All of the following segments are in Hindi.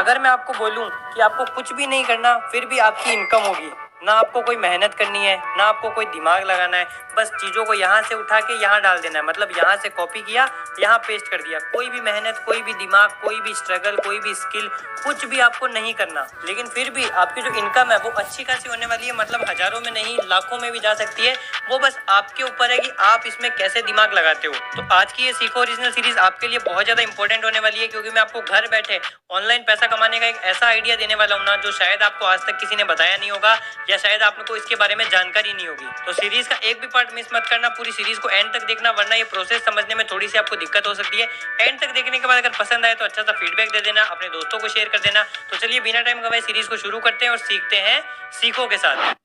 अगर मैं आपको बोलूं कि आपको कुछ भी नहीं करना फिर भी आपकी इनकम होगी, ना आपको कोई मेहनत करनी है, ना आपको कोई दिमाग लगाना है, बस चीज़ों को यहाँ से उठा के यहाँ डाल देना है, मतलब यहाँ से कॉपी किया, यहाँ पेस्ट कर दिया, कोई भी मेहनत, कोई भी दिमाग, कोई भी स्ट्रगल, कोई भी स्किल, कुछ भी आपको नहीं करना। लेकिन फिर भी आपकी जो इनकम है वो अच्छी खासी होने वाली है, मतलब हज़ारों में नहीं लाखों में भी जा सकती है। वो बस आपके ऊपर है कि आप इसमें कैसे दिमाग लगाते हो। तो आज की ये सीखो ओरिजिनल सीरीज आपके लिए बहुत ज़्यादा इंपॉर्टेंट होने वाली है, क्योंकि मैं आपको घर बैठे ऑनलाइन पैसा कमाने का एक ऐसा आइडिया देने वाला हूँ ना, जो शायद आपको आज तक किसी ने बताया नहीं होगा या शायद आपको इसके बारे में जानकारी नहीं होगी। तो सीरीज का एक भी पार्ट मिस मत करना, पूरी सीरीज को एंड तक देखना, वरना ये प्रोसेस समझने में थोड़ी सी आपको दिक्कत हो सकती है। एंड तक देखने के बाद अगर पसंद आए तो अच्छा सा फीडबैक दे देना, अपने दोस्तों को शेयर कर देना। तो चलिए बिना टाइम गवाए सीरीज को शुरू करते हैं और सीखते हैं सीखो के साथ।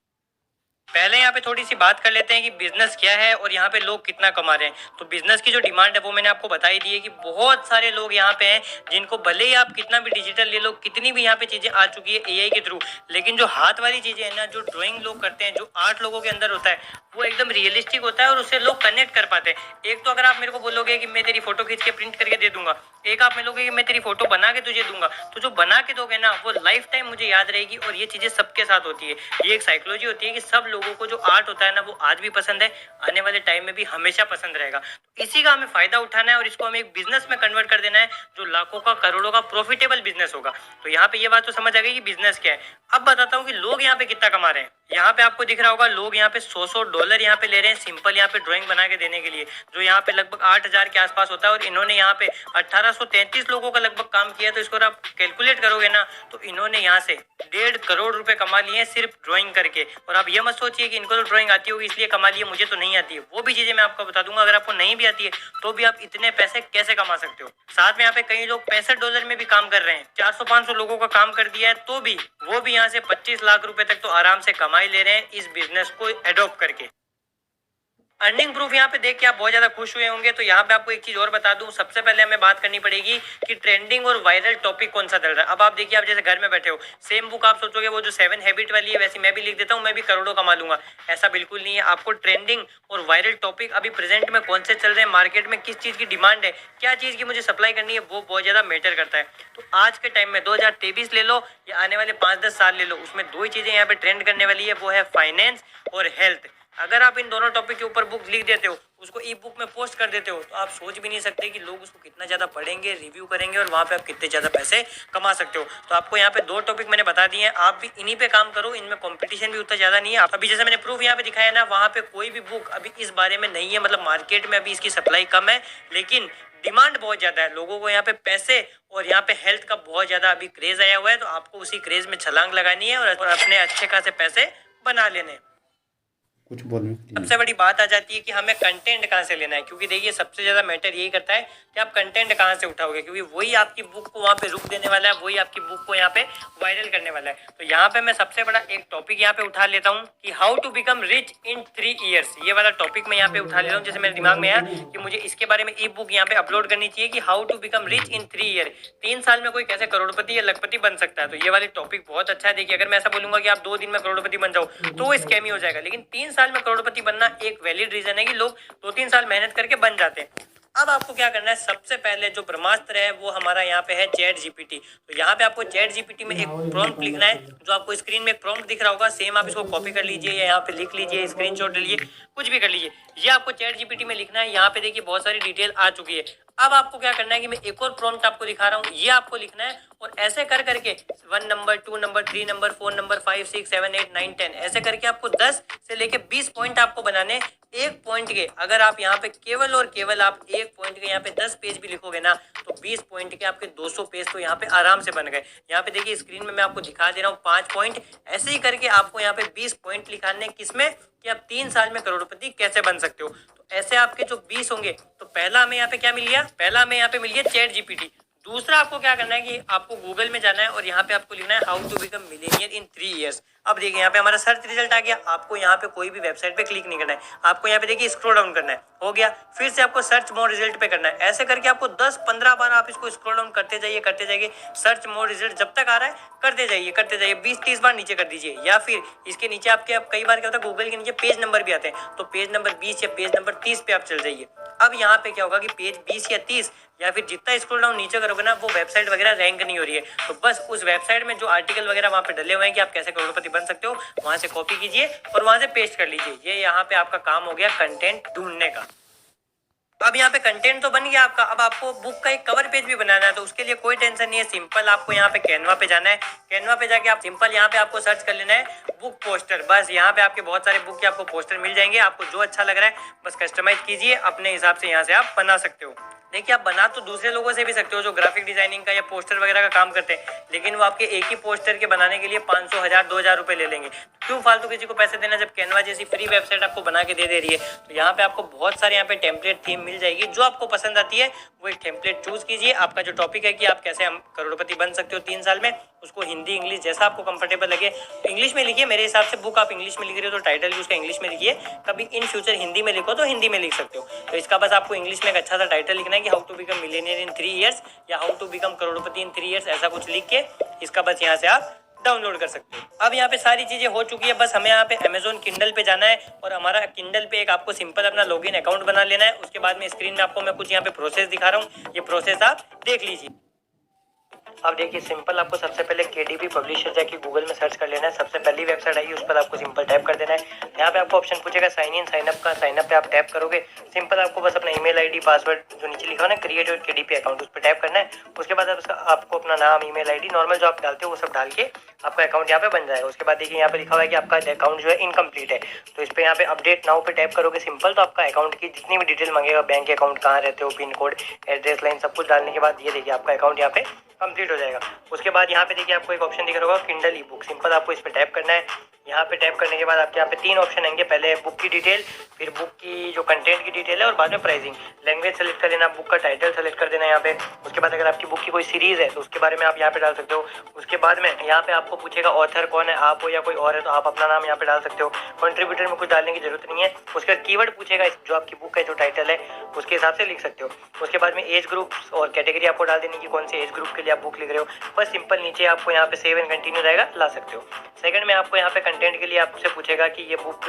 पहले यहाँ पे थोड़ी सी बात कर लेते हैं कि बिजनेस क्या है और यहाँ पे लोग कितना कमा रहे हैं। तो बिजनेस की जो डिमांड है वो मैंने आपको बताई दी है कि बहुत सारे लोग यहाँ पे हैं जिनको भले ही आप कितना भी डिजिटल ले लो, कितनी भी यहाँ पे चीजें आ चुकी है एआई के थ्रू, लेकिन जो हाथ वाली चीजें है ना, जो ड्राइंग लोग करते हैं, जो आर्ट लोगों के अंदर होता है, वो एकदम रियलिस्टिक होता है और उससे लोग कनेक्ट कर पाते हैं। एक तो अगर आप मेरे को बोलोगे कि मैं तेरी फोटो खींच के प्रिंट करके दे दूंगा, एक आप मिलोगे कि मैं तेरी फोटो बना के तुझे दूंगा, तो जो बना के दोगे ना वो लाइफ टाइम मुझे याद रहेगी। और ये चीजें सबके साथ होती है, ये एक साइकोलॉजी होती है कि सब लोगों को जो आर्ट होता है ना वो आज भी पसंद है, आने वाले टाइम में भी हमेशा पसंद रहेगा। तो इसी का हमें फायदा उठाना है और इसको हमें एक बिजनेस में कन्वर्ट कर देना है, जो लाखों का करोड़ों का प्रॉफिटेबल बिजनेस होगा। तो यहाँ पे ये बात तो समझ आ गई कि बिजनेस क्या है। अब बताता हूँ कि लोग यहाँ पे कितना कमा रहे हैं। यहाँ पे आपको दिख रहा होगा लोग यहाँ पे $100 यहाँ पे ले रहे हैं सिंपल यहाँ पे ड्राइंग बना के देने के लिए, जो यहाँ पे लगभग 8,000 के आसपास होता है। और इन्होंने यहाँ पे 1833 लोगों का लगभग काम किया। तो इसको आप कैलकुलेट करोगे ना तो इन्होंने यहाँ से 1.5 करोड़ रुपए कमा लिए हैं सिर्फ ड्राइंग करके। और आप ये मत सोचिए कि इनको तो ड्राइंग आती होगी इसलिए कमा लिए, मुझे तो नहीं आती है। वो भी चीजें मैं आपको बता दूंगा, अगर आपको नहीं भी आती है तो भी आप इतने पैसे कैसे कमा सकते हो। साथ में यहाँ पे कई लोग $65 में भी काम कर रहे हैं, 400-500 लोगों का काम कर दिया है, तो भी वो भी यहाँ से 25 लाख रुपए तक तो आराम से कमाई ले रहे हैं इस बिजनेस को एडॉप्ट करके। अर्निंग प्रूफ यहाँ पे देख के आप बहुत ज्यादा खुश हुए होंगे। तो यहाँ पे आपको एक चीज और बता दूं, सबसे पहले हमें बात करनी पड़ेगी कि ट्रेंडिंग और वायरल टॉपिक कौन सा चल रहा है। अब आप देखिए, आप जैसे घर में बैठे हो, सेम बुक आप सोचोगे वो जो 7 हैबिट वाली है वैसी मैं भी लिख देता हूँ, मैं भी करोड़ों कमा लूंगा। ऐसा बिल्कुल नहीं है। आपको ट्रेंडिंग और वायरल टॉपिक अभी प्रेजेंट में कौन से चल रहे हैं, मार्केट में किस चीज की डिमांड है, क्या चीज की मुझे सप्लाई करनी है, वो बहुत ज्यादा मैटर करता है। तो आज के टाइम में 2023 ले लो या आने वाले 5-10 साल ले लो, उसमें दो ही चीजें यहाँ पे ट्रेंड करने वाली है, वो है फाइनेंस और हेल्थ। अगर आप इन दोनों टॉपिक के ऊपर बुक लिख देते हो, उसको ई बुक में पोस्ट कर देते हो, तो आप सोच भी नहीं सकते कि लोग उसको कितना ज़्यादा पढ़ेंगे, रिव्यू करेंगे और वहाँ पे आप कितने ज़्यादा पैसे कमा सकते हो। तो आपको यहाँ पे 2 टॉपिक मैंने बता दिए हैं, आप भी इन्हीं पे काम करो, इनमें कंपटीशन भी उतना ज़्यादा नहीं है। आप अभी जैसे मैंने प्रूफ यहाँ पे दिखाया ना, वहाँ पे कोई भी बुक अभी इस बारे में नहीं है, मतलब मार्केट में अभी इसकी सप्लाई कम है, लेकिन डिमांड बहुत ज़्यादा है। लोगों को यहाँ पे पैसे और यहाँ पे हेल्थ का बहुत ज़्यादा अभी क्रेज आया हुआ है, तो आपको उसी क्रेज में छलांग लगानी है और अपने अच्छे खासे पैसे बना लेने। कुछ बोलने के लिए सबसे बड़ी बात आ जाती है कि हमें कंटेंट कहाँ से लेना है, क्योंकि देखिए सबसे ज्यादा मैटर यही करता है कि आप कंटेंट कहाँ से उठाओगे, क्योंकि वही आपकी बुक को वहाँ पे रुक देने वाला है, वही आपकी बुक को यहाँ पे वायरल करने वाला है। तो यहाँ पे मैं सबसे बड़ा एक टॉपिक यहाँ पे उठा लेता हूँ कि how to become rich in 3 years। ये वाला टॉपिक मैं यहाँ पे उठा लेता हूँ। जैसे मेरे दिमाग में आया कि मुझे इसके बारे में ई बुक यहाँ पे अपलोड करनी चाहिए कि how to become rich in 3 years, 3 साल में कोई कैसे करोड़पति या लखपति बन सकता है। तो ये वाली टॉपिक बहुत अच्छा है। देखिए, अगर मैं ऐसा बोलूंगा कि आप 2 दिन में करोड़पति बन जाओ तो वो स्कैम ही हो जाएगा, लेकिन 3 साल में करोड़पति बनना एक वैलिड रीजन है कि लोग 2-3 साल मेहनत करके बन जाते हैं। अब आपको क्या करना है, सबसे पहले जो ब्रह्मास्त्र है वो हमारा यहाँ पे है चैट जीपीटी। तो यहाँ पे आपको चैट जीपीटी में एक प्रॉम्प्ट लिखना है, जो आपको स्क्रीन में एक प्रॉम्प्ट दिख रहा होगा, सेम आप इसको कॉपी कर लीजिए या यहाँ पे लिख लीजिए, स्क्रीनशॉट ले लीजिए, कुछ भी कर लीजिए। ये आपको चैट जीपीटी में लिखना है। यहाँ पे देखिए बहुत सारी डिटेल आ चुकी है। अब आपको क्या करना है कि मैं एक और प्रॉम्प्ट आपको दिखा रहा हूँ, ये आपको लिखना है और ऐसे कर करके 1 नंबर, 2 नंबर, 3 नंबर, 4 नंबर, 5, 6, 7, 8, 9, 10 ऐसे करके आपको 10 से लेके 20 पॉइंट आपको बनाने। एक पॉइंट के अगर आप यहाँ पे केवल और केवल आप एक पॉइंट के यहाँ पे 10 पेज भी लिखोगे ना, तो 20 पॉइंट के आपके 200 पेज तो यहाँ पे आराम से बन गए। यहाँ पे देखिए स्क्रीन में मैं आपको दिखा दे रहा हूँ 5 पॉइंट। ऐसे ही करके आपको यहाँ पे 20 पॉइंट लिखाने, किसमें कि आप 3 साल में करोड़पति कैसे बन सकते हो। तो ऐसे आपके जो 20 होंगे, तो पहला हमें यहाँ पे क्या मिल गया, पहला हमें यहाँ पे मिल गया चैट जीपीटी। दूसरा आपको क्या करना है कि आपको गूगल में जाना है और यहाँ पे आपको लिखना है how to become millionaire in 3 years। अब देखिए यहाँ पे हमारा सर्च रिजल्ट आ गया। आपको यहाँ पे कोई भी वेबसाइट पे क्लिक नहीं करना है, आपको यहाँ पे देखिए स्क्रॉल डाउन करना है हो गया। फिर से आपको सर्च मोर रिजल्ट पे करना है। ऐसे करके आपको 10-15 बार आप इसको स्क्रॉल डाउन करते जाइए। सर्च मोर रिजल्ट जब तक आ रहा है करते जाइए 20-30 बार नीचे कर दीजिए। या फिर इसके नीचे आपके अब कई बार क्या होता है गूगल के नीचे पेज नंबर भी आते हैं, तो पेज नंबर 20 या पेज नंबर 30 पे आप चल जाइए। अब यहाँ पे क्या होगा कि पेज 20 या 30 या फिर जितना स्क्रॉल डाउन नीचे करोगे ना वो वेबसाइट वगैरह रैंक नहीं हो रही है। तो बस उस वेबसाइट में जो आर्टिकल वगैरह वहाँ पे डले हुए हैं कि आप कैसे करोड़पति बन सकते हो, वहां से कॉपी कीजिए और वहां से पेस्ट कर लीजिए। ये यहाँ पे आपका काम हो गया कंटेंट ढूंढने का। अब यहाँ पे कंटेंट तो बन गया आपका। अब आपको बुक का एक कवर पेज भी बनाना है, तो उसके लिए कोई टेंशन नहीं है। सिंपल आपको यहाँ पे कैनवा पे जाना है। कैनवा पे जाके आप सिंपल यहाँ पे आपको सर्च कर लेना है बुक पोस्टर। बस यहाँ पे आपके बहुत सारे बुक के आपको पोस्टर मिल जाएंगे। आपको जो अच्छा लग रहा है बस कस्टमाइज कीजिए अपने हिसाब से, यहाँ से आप बना सकते हो। देखिए आप बना तो दूसरे लोगों से भी सकते हो जो ग्राफिक डिजाइनिंग का या पोस्टर वगैरह का काम करते हैं, लेकिन वो आपके एक ही पोस्टर के बनाने के लिए 500, 1000, 2000 रुपए ले लेंगे। क्यों फालतू किसी को पैसे देना जब कैनवा जैसी फ्री वेबसाइट आपको बना के दे रही है। तो यहाँ पे आपको बहुत सारे यहाँ पे टेम्पलेट थीम मिल जाएगी, जो आपको पसंद आती है वो एक टेम्पलेट चूज कीजिए। आपका जो टॉपिक है कि आप कैसे हम करोड़पति बन सकते हो 3 साल में, उसको हिंदी इंग्लिश जैसा आपको कंफर्टेबल लगे इंग्लिश में लिखिए। मेरे हिसाब से बुक आप इंग्लिश में लिख रहे हो तो टाइटल भी उसका इंग्लिश में लिखिए। कभी इन फ्यूचर हिंदी में लिखो तो हिंदी में लिख सकते हो। तो इसका बस आपको इंग्लिश में एक अच्छा सा टाइटल लिखना है कि how to become millionaire in 3 years या how to become crorepati in 3 years, ऐसा कुछ लिख के इसका बस यहाँ से आप डाउनलोड कर सकते हो। अब यहाँ पे सारी चीजें हो चुकी है, बस हमें यहाँ पे अमेजोन किंडल पे जाना है और हमारा किंडल पे एक आपको सिंपल अपना लॉगिन अकाउंट बना लेना है। उसके बाद में स्क्रीन में आपको मैं कुछ यहाँ पे प्रोसेस दिखा रहा हूँ, ये प्रोसेस आप देख लीजिए। अब देखिए सिंपल आपको सबसे पहले KDP पब्लिशर जाके गूगल में सर्च कर लेना है। सबसे पहली वेबसाइट आएगी उस पर आपको सिंपल टैप कर देना है। यहाँ पे आपको ऑप्शन पूछेगा साइन इन साइन अप का, साइन अप पे आप टैप करोगे। सिंपल आपको बस अपना ईमेल आईडी पासवर्ड जो नीचे लिखा हो ना क्रिएट योर KDP अकाउंट, उस पर टैप करना है। उसके बाद आपको अपना नाम ईमेल आईडी नॉर्मल जो आप डालते हो वो सब डाल के आपका अकाउंट यहाँ पे बन जाएगा। उसके बाद देखिए यहाँ पे लिखा हुआ है कि आपका अकाउंट जो है इनकम्प्लीट है, तो इस पे यहाँ पे अपडेट नाउ पे टैप करोगे सिंपल, तो आपका अकाउंट की जितनी भी डिटेल मांगेगा, बैंक अकाउंट कहाँ रहते हो, पिन कोड, एड्रेस लाइन, सब कुछ डालने के बाद ये देखिए आपका अकाउंट यहाँ पे कंप्लीट हो जाएगा। उसके बाद यहाँ पे देखिए आपको एक ऑप्शन दिख रहा होगा किंडल ई बुक, सिंपल आपको इस पे टैप करना है। यहाँ पे टैप करने के बाद आपके यहाँ पे 3 ऑप्शन आएंगे, पहले बुक की डिटेल, फिर बुक की जो कंटेंट की डिटेल है और बाद में प्राइसिंग। लैंग्वेज सेलेक्ट कर लेना, बुक का टाइटल सेलेक्ट कर देना यहाँ पे। उसके बाद अगर आपकी बुक की कोई सीरीज है तो उसके बारे में आप यहाँ पे डाल सकते हो। उसके बाद में यहाँ पे आपको पूछेगा ऑथर कौन है, आप हो या कोई और है, तो आप अपना नाम यहाँ पे डाल सकते हो। कंट्रीब्यूटर में कुछ डालने की जरूरत नहीं है। उसके बाद कीवर्ड पूछेगा, जो आपकी बुक है जो टाइटल है उसके हिसाब से लिख सकते हो। उसके बाद में एज ग्रुप और कैटेगरी आपको डाल देनी कि कौन से एज ग्रुप के लिए आप बुक लिख रहे हो। बस सिंपल नीचे आपको यहाँ पे सेव एंड कंटिन्यू रहेगा, ला सकते हो। सेकंड में आपको यहाँ पे कंटेंट के लिए आपसे पूछेगा कि ये बुक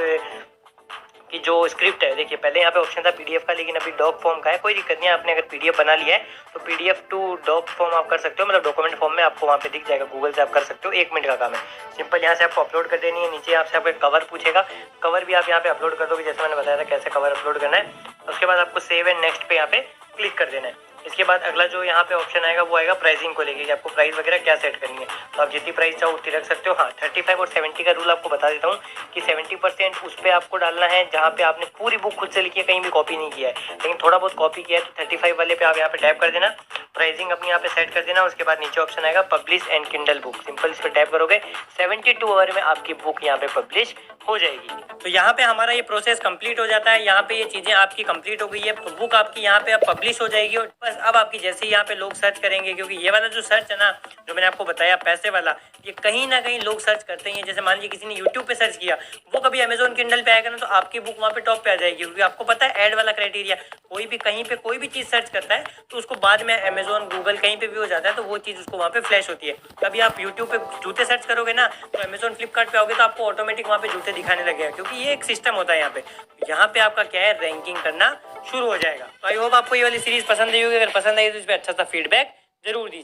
की जो स्क्रिप्ट है, देखिए पहले यहाँ पे ऑप्शन था PDF का, लेकिन अभी डॉक फॉर्म का है। कोई दिक्कत नहीं है, आपने अगर PDF बना लिया है तो PDF टू डॉक फॉर्म आप कर सकते हो, मतलब डॉक्यूमेंट फॉर्म में आपको वहाँ पे दिख जाएगा, गूगल से आप कर सकते हो, 1 मिनट का काम है। सिंपल यहाँ से आपको अपलोड कर देनी है। नीचे आपसे आपको कवर पूछेगा, कवर भी आप यहाँ पे अपलोड कर दोगे, जैसे मैंने बताया था कैसे कवर अपलोड करना है। उसके बाद आपको सेव एंड नेक्स्ट पे यहाँ पे क्लिक कर देना है। इसके बाद अगला जो यहाँ पे ऑप्शन आएगा वो आएगा प्राइसिंग को लेके, कि आपको प्राइस वगैरह क्या सेट करनी है। तो आप जितनी प्राइस चाहो उतनी रख सकते हो। हाँ, 35 और 70 का रूल आपको बता देता हूँ कि 70% उस पर आपको डालना है जहाँ पे आपने पूरी बुक खुद से लिखी है, कहीं भी कॉपी नहीं किया है, लेकिन थोड़ा बहुत कॉपी किया है, तो 35 वाले पे आप यहाँ पे टैप कर देना, प्राइसिंग अपनी यहाँ पे सेट कर देना। उसके बाद नीचे ऑप्शन आएगा publish and Kindle book, simple इस पर टैप करोगे, 72 आवर में आपकी बुक यहाँ पे पब्लिश हो जाएगी। तो यहाँ पे हमारा ये प्रोसेस कंप्लीट हो जाता है। यहाँ पे ये चीजें आपकी कंप्लीट हो गई है, तो बुक आपकी यहाँ पे अब पब्लिश हो जाएगी। और बस अब आपकी जैसे ही यहाँ पे लोग सर्च करेंगे, क्योंकि ये वाला जो सर्च है ना जो मैंने आपको बताया पैसे वाला, ये कहीं ना कहीं लोग सर्च करते हैं। जैसे मान लीजिए किसी ने YouTube पे सर्च किया, वो कभी अमेजोन किंडल पे आएगा ना तो आपकी बुक वहाँ पे टॉप पे आ जाएगी, क्योंकि आपको पता है ऐड वाला क्राइटेरिया, कोई भी कहीं पे कोई भी चीज सर्च करता है तो उसको बाद में अमेजोन गूगल कहीं पे भी हो जाता है, तो वो चीज उसको वहाँ पे फ्लैश होती है। कभी आप यूट्यूब पे जूते सर्च करोगे ना तो अमेजोन फ्लिपकार्ट पे आओगे तो आपको ऑटोमेटिक वहाँ पे जूते दिखाने लगेगा, क्योंकि ये एक सिस्टम होता है यहाँ पे। यहाँ पे आपका क्या है, रैंकिंग करना शुरू हो जाएगा। तो आई होप आपको ये वाली सीरीज पसंद आई होगी। अगर पसंद आई तो इस पर अच्छा सा फीडबैक जरूर दीजिए।